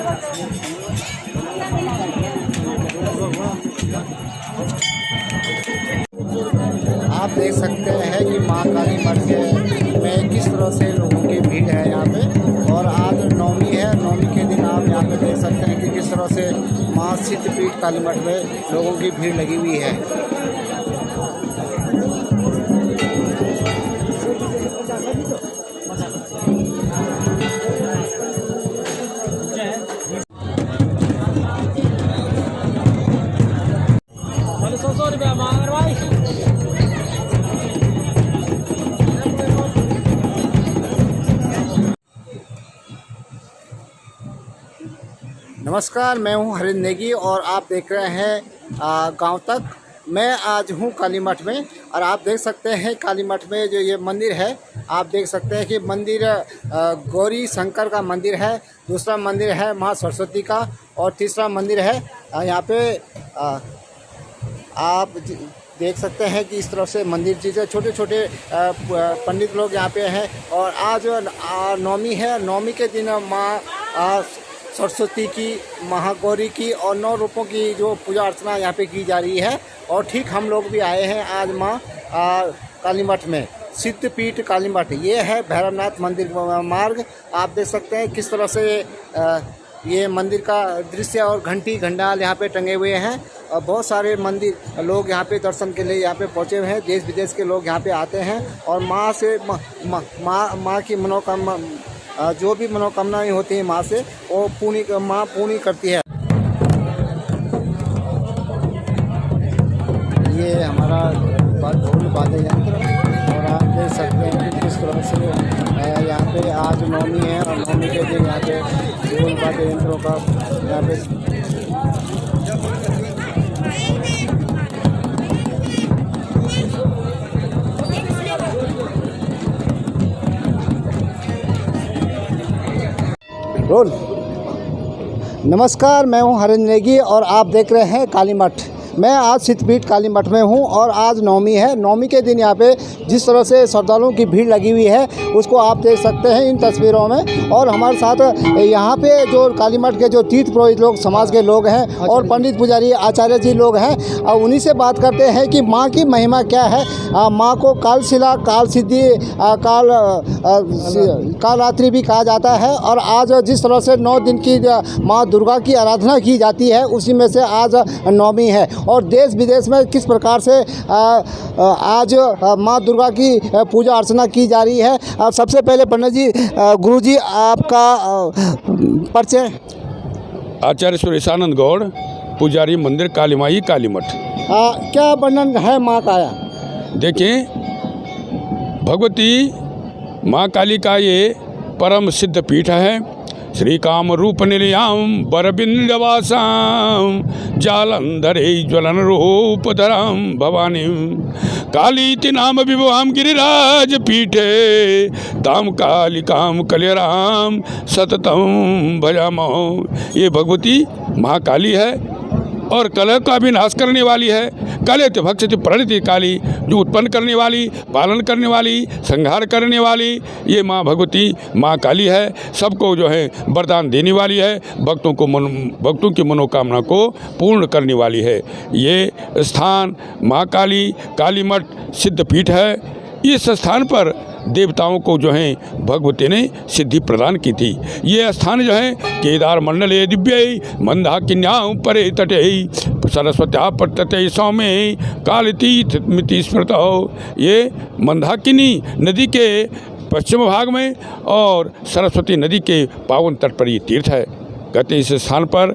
आप देख सकते हैं कि माँ काली मठ में किस तरह से लोगों की भीड़ है यहाँ पे। और आज नवमी है, नवमी के दिन आप यहाँ पे देख सकते हैं कि किस तरह से माँ सिद्धपीठ काली मठ में लोगों की भीड़ लगी हुई है। नमस्कार, मैं हूं हरिंद्र नेगी और आप देख रहे हैं गांव तक। मैं आज हूं काली मठ में और आप देख सकते हैं काली मठ में जो ये मंदिर है, आप देख सकते हैं कि मंदिर गौरी शंकर का मंदिर है, दूसरा मंदिर है माँ सरस्वती का और तीसरा मंदिर है यहाँ पे आप देख सकते हैं कि इस तरफ से मंदिर चीज़ें छोटे छोटे पंडित लोग यहाँ पे हैं। और आज नवमी है, नवमी के दिन माँ सरस्वती की, महागौरी की और 9 रूपों की जो पूजा अर्चना यहाँ पे की जा रही है। और ठीक हम लोग भी आए हैं आज माँ काली मठ में, सिद्धपीठ काली मठ। ये है भैरवनाथ मंदिर मार्ग। आप देख सकते हैं किस तरह से ये मंदिर का दृश्य और घंटी घंटाल यहाँ पे टंगे हुए हैं। और बहुत सारे मंदिर लोग यहाँ पे दर्शन के लिए यहाँ पे पहुँचे हुए हैं, देश विदेश के लोग यहाँ पे आते हैं और माँ से माँ की मनोकामना, जो भी मनोकामनाएं होती हैं माँ से, वो माँ पूरी करती है। ये हमारा ढोल वाद्य यंत्र और आप देख सकते हैं कि किस तरह से यहाँ पे आज नवमी है और नवमी के दिन यहाँ पे ढोल वाद्य यंत्रों का यहाँ पे रोल। नमस्कार, मैं हूं हरिंद्र नेगी और आप देख रहे हैं काली मठ। मैं आज सिद्धपीठ काली मठ में हूं और आज नवमी है। नवमी के दिन यहाँ पे जिस तरह से श्रद्धालुओं की भीड़ लगी हुई है उसको आप देख सकते हैं इन तस्वीरों में। और हमारे साथ यहाँ पे जो काली मठ के जो तीर्थ पुरोहित लोग, समाज के लोग हैं और पंडित पुजारी आचार्य जी लोग हैं, और उन्हीं से बात करते हैं कि माँ की महिमा क्या है। माँ को कालशिला, काल सिद्धि, कालरात्रि भी कहा जाता है। और आज जिस तरह से 9 दिन की माँ दुर्गा की आराधना की जाती है, उसी में से आज नवमी है। और देश विदेश में किस प्रकार से आज माँ दुर्गा की पूजा अर्चना की जा रही है। सबसे पहले पंडित जी, गुरु जी, आपका परिचय। आचार्य सुरेशानंद गौड़, पुजारी मंदिर काली माई काली मठ। क्या वर्णन है माँ का? देखिए, भगवती माँ काली का ये परम सिद्ध पीठ है। श्री काम रूप निलयाम बरबिंदवासाम जालंधरे ज्वलन रूप धराम भवानी कालीति नाम विभवाम गिरिराज पीठे ताम कालिकाम कलिराम सततम भजामो। ये भगवती महाकाली है और कलह का भी नाश करने वाली है। कलयति भक्षति प्रणति काली, जो उत्पन्न करने वाली, पालन करने वाली, संहार करने वाली, ये माँ भगवती माँ काली है। सबको जो है वरदान देने वाली है, भक्तों की मनोकामना को पूर्ण करने वाली है। ये स्थान महाकाली काली मठ सिद्धपीठ है। इस स्थान पर देवताओं को जो है भगवती ने सिद्धि प्रदान की थी। ये स्थान जो है केदार मंडले दिव्य मंदाकिन्या परे तटे सरस्वत्या पट्टते सौम्य कालतीर्थ मिति स्मृत हो। ये मंदाकिनी नदी के पश्चिम भाग में और सरस्वती नदी के पावन तट पर ये तीर्थ है। कहते इस स्थान पर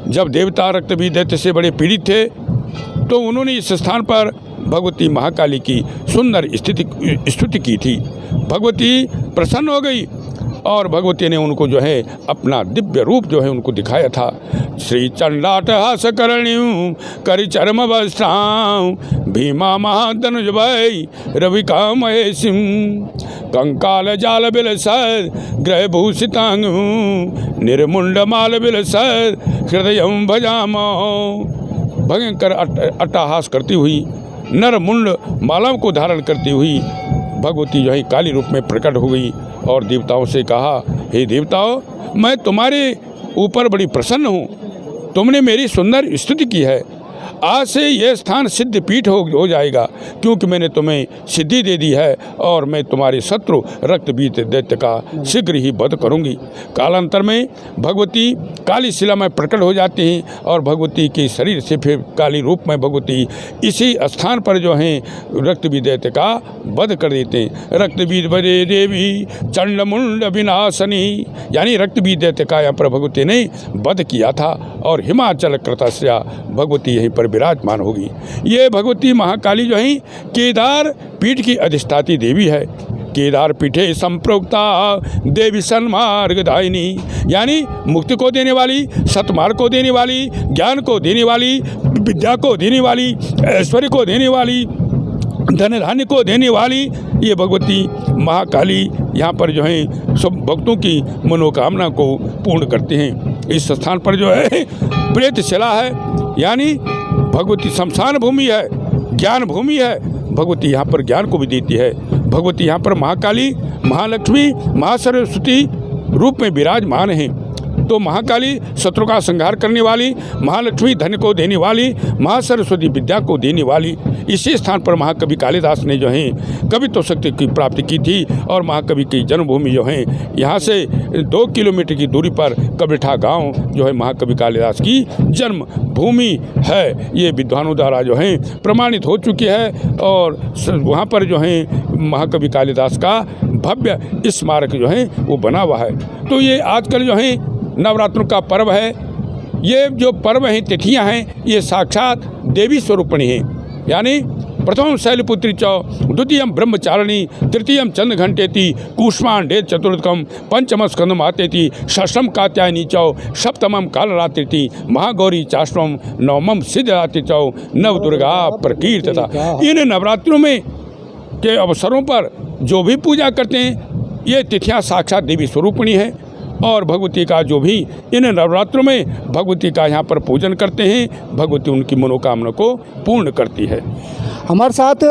जब देवता रक्तबीज दैत्य से बड़े पीड़ित थे तो उन्होंने इस स्थान पर भगवती महाकाली की सुंदर स्तुति की थी। भगवती प्रसन्न हो गई और भगवती ने उनको जो है अपना दिव्य रूप जो है उनको दिखाया था। श्री चंडाटहास करणीं करिचर्म वस्त्रां भीमा महाधनुज भय रविका महेशिं कंकाल जाल बिलसर ग्रह भूषितांग निर्मुंड माल बिलसर हृदय भजामो। भयंकर अट्टहास करती हुई, नर मुंड मालाओं को धारण करती हुई भगवती जो है काली रूप में प्रकट हो गई और देवताओं से कहा, हे देवताओं, मैं तुम्हारे ऊपर बड़ी प्रसन्न हूँ। तुमने मेरी सुंदर स्तुति की है। आज से यह स्थान सिद्ध पीठ हो जाएगा, क्योंकि मैंने तुम्हें सिद्धि दे दी है और मैं तुम्हारे शत्रु रक्तबीज दैत्य का शीघ्र ही वध करूंगी। कालांतर में भगवती काली शिला में प्रकट हो जाती हैं और भगवती के शरीर से फिर काली रूप में भगवती इसी स्थान पर जो हैं रक्तबीज दैत्य का वध कर देते हैं। रक्तबीज वधे देवी चंडमुंड विनाशनी, यानी रक्तबीज दैत्य का यहाँ पर भगवती ने वध किया था और हिमाचल कृतस्या भगवती यहीं पर विराजमान होगी। ये भगवती महाकाली जो है केदार पीठ की अधिष्ठाती देवी है। केदार पीठे संप्रोक्ता देवी सन्मार्गदायिनी, यानी मुक्ति को देने वाली, सतमार्ग को देने वाली, ज्ञान को देने वाली, विद्या को देने वाली, ऐश्वर्य को देने वाली, धन धान्य को देने वाली ये भगवती महाकाली यहाँ पर जो है सब भक्तों की मनोकामना को पूर्ण करते हैं। इस स्थान पर जो है प्रेतशिला है, यानी भगवती शमशान भूमि है, ज्ञान भूमि है। भगवती यहाँ पर ज्ञान को भी देती है। भगवती यहाँ पर महाकाली, महालक्ष्मी, महासरस्वती रूप में विराजमान हैं। तो महाकाली शत्रु का संहार करने वाली, महालक्ष्मी धन को देने वाली, महासरस्वती विद्या को देने वाली, इसी स्थान पर महाकवि कालिदास ने जो है कवित्व शक्ति की प्राप्ति की थी। और महाकवि की जन्मभूमि जो है यहाँ से 2 किलोमीटर की दूरी पर कबीठा गांव जो है महाकवि कालिदास की जन्म भूमि है। ये विद्वानों द्वारा जो है प्रमाणित हो चुकी है और वहाँ पर जो है महाकवि कालिदास का भव्य स्मारक जो है वो बना हुआ है। तो ये आजकल जो है नवरात्रों का पर्व है। ये जो पर्व हैं, तिथियां हैं, ये साक्षात देवी स्वरूपणी हैं। यानी प्रथम शैलपुत्री चौ, द्वितीयम ब्रह्मचारिणी, तृतीयम चंद्रघंटेति, कूष्मांडे चतुर्थकम, पंचम स्कंदम आतेति, षष्ठम कात्यायनी चौ, सप्तमम कालरात्रिति, महागौरी चाष्टम, नवमम सिद्धरात्रि चौ, नव दुर्गा प्रकीर्तिता। इन नवरात्रों में के अवसरों पर जो भी पूजा करते हैं ये तिथियां साक्षात देवी स्वरूपणी है। और भगवती का जो भी इन नवरात्रों में भगवती का यहाँ पर पूजन करते हैं, भगवती उनकी मनोकामना को पूर्ण करती है। हमारे साथ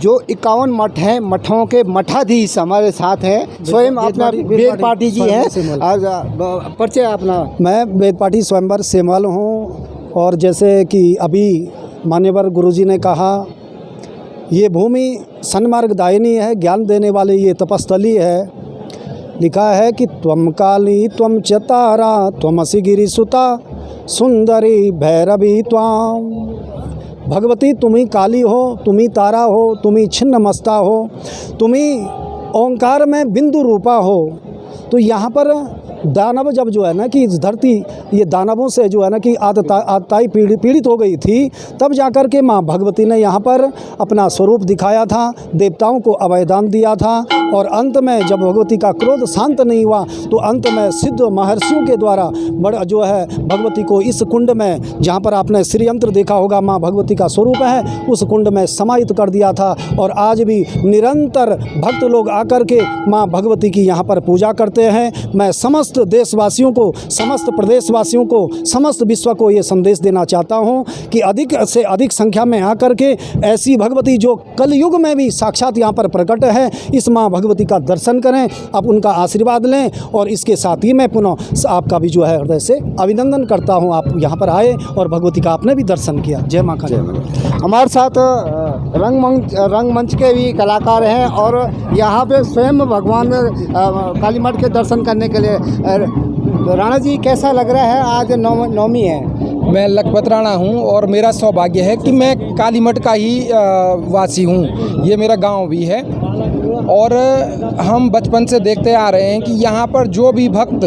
जो 51 मठ हैं, मठों के मठाधीश हमारे साथ हैं। स्वयं अपना वेद पाठी जी हैं। परिचय अपना। मैं वेद पाठी स्वयंवर सेमल हूँ। और जैसे कि अभी मान्यवर गुरुजी ने कहा, ये भूमि सन्मार्गदायिनी है, ज्ञान देने वाली ये तपस्थली है। लिखा है कि त्वम काली त्वम च तारा त्वमसि गिरिसुता सुंदरी भैरवी त्वाम। भगवती तुम ही काली हो, तुम ही तारा हो, तुम ही छिन्न मस्ता हो, तुम ही ओंकार में बिंदु रूपा हो। तो यहाँ पर दानव जब जो है ना कि इस धरती ये दानवों से जो है ना कि आतताई पीड़ित हो गई थी, तब जाकर के माँ भगवती ने यहाँ पर अपना स्वरूप दिखाया था, देवताओं को अभयदान दिया था। और अंत में जब भगवती का क्रोध शांत नहीं हुआ तो अंत में सिद्ध महर्षियों के द्वारा बड़ा जो है भगवती को इस कुंड में, जहाँ पर आपने श्री यंत्र देखा होगा माँ भगवती का स्वरूप है, उस कुंड में समाहित कर दिया था। और आज भी निरंतर भक्त लोग आकर के माँ भगवती की यहाँ पर पूजा करते हैं। मैं समस्त देशवासियों को, समस्त प्रदेशवासियों को, समस्त विश्व को ये संदेश देना चाहता हूँ कि अधिक से अधिक संख्या में आकर के ऐसी भगवती जो कलयुग में भी साक्षात यहाँ पर प्रकट है, इस माँ भगवती का दर्शन करें, आप उनका आशीर्वाद लें। और इसके साथ ही मैं पुनः आपका भी जो है हृदय से अभिनंदन करता हूँ, आप यहाँ पर आए और भगवती का आपने भी दर्शन किया। जय माँ काली। हमारे साथ रंगमंच के भी कलाकार हैं और यहाँ पे स्वयं भगवान काली मठ के दर्शन करने के लिए। राणा जी, कैसा लग रहा है? आज नवमी है। मैं लखपत राणा हूँ और मेरा सौभाग्य है कि मैं काली मठ का ही वासी हूँ। ये मेरा गांव भी है और हम बचपन से देखते आ रहे हैं कि यहाँ पर जो भी भक्त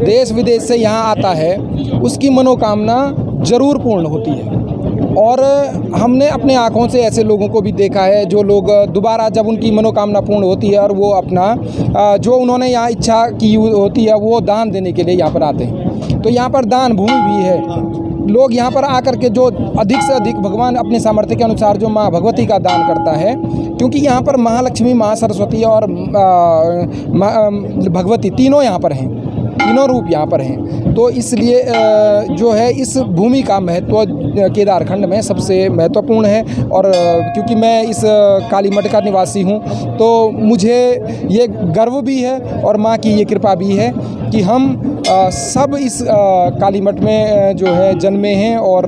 देश विदेश से यहाँ आता है उसकी मनोकामना ज़रूर पूर्ण होती है। और हमने अपने आँखों से ऐसे लोगों को भी देखा है जो लोग दोबारा जब उनकी मनोकामना पूर्ण होती है और वो अपना जो उन्होंने यहाँ इच्छा की होती है वो दान देने के लिए यहाँ पर आते हैं। तो यहाँ पर दान भूमि भी है। लोग यहाँ पर आकर के जो अधिक से अधिक भगवान अपने सामर्थ्य के अनुसार जो माँ भगवती का दान करता है, क्योंकि यहाँ पर महालक्ष्मी, महासरस्वती और भगवती तीनों यहाँ पर हैं, तीनों रूप यहाँ पर हैं। तो इसलिए जो है इस भूमि का महत्व केदारखंड में सबसे महत्वपूर्ण है। और क्योंकि मैं इस काली मठ का निवासी हूँ तो मुझे ये गर्व भी है और माँ की ये कृपा भी है कि हम सब इस काली मठ में जो है जन्मे हैं और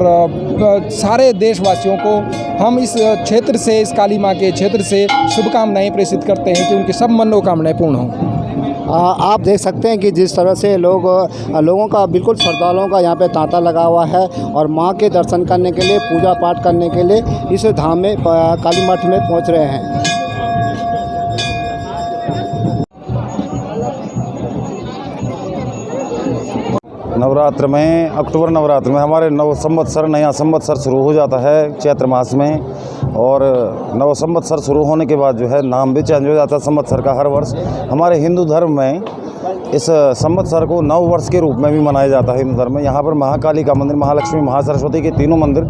सारे देशवासियों को हम इस क्षेत्र से, इस काली माँ के क्षेत्र से शुभकामनाएं प्रेषित करते हैं कि उनकी सब मनोकामनाएं पूर्ण हों। आप देख सकते हैं कि जिस तरह से लोगों का बिल्कुल श्रद्धालुओं का यहाँ पे तांता लगा हुआ है और माँ के दर्शन करने के लिए, पूजा पाठ करने के लिए इस धाम में काली मठ में पहुँच रहे हैं। नवरात्र में, अक्टूबर नवरात्र में हमारे नव संवत्सर, नया संवत्सर शुरू हो जाता है चैत्र मास में। और नव संवत्सर शुरू होने के बाद जो है नाम भी चेंज हो जाता है संवत्सर का हर वर्ष। हमारे हिंदू धर्म में इस संवत्सर को नव वर्ष के रूप में भी मनाया जाता है हिंदू धर्म में। यहाँ पर महाकाली का मंदिर, महालक्ष्मी, महासरस्वती के तीनों मंदिर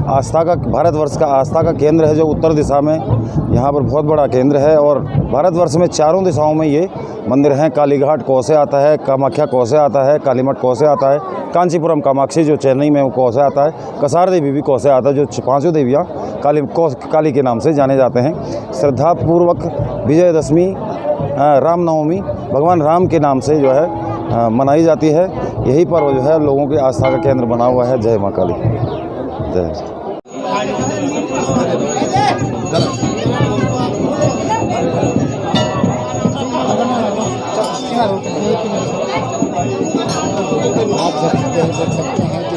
आस्था का, भारतवर्ष का आस्था का केंद्र है जो उत्तर दिशा में यहाँ पर बहुत बड़ा केंद्र है। और भारतवर्ष में चारों दिशाओं में ये मंदिर हैं। कालीघाट कौ से आता है, कामाख्या कौ से आता है, कालीमठ कौ से आता है, कांचीपुरम कामाक्षी जो चेन्नई में वो कौ से आता है, कसार देवी भी कौ से आता है, जो पांचों देवियाँ काली के नाम से जाने जाते हैं। श्रद्धापूर्वक विजयदशमी, रामनवमी भगवान राम के नाम से जो है मनाई जाती है। यही पर्व जो है लोगों की आस्था का केंद्र बना हुआ है। जय माँ काली, जय। आप देख सकते हैं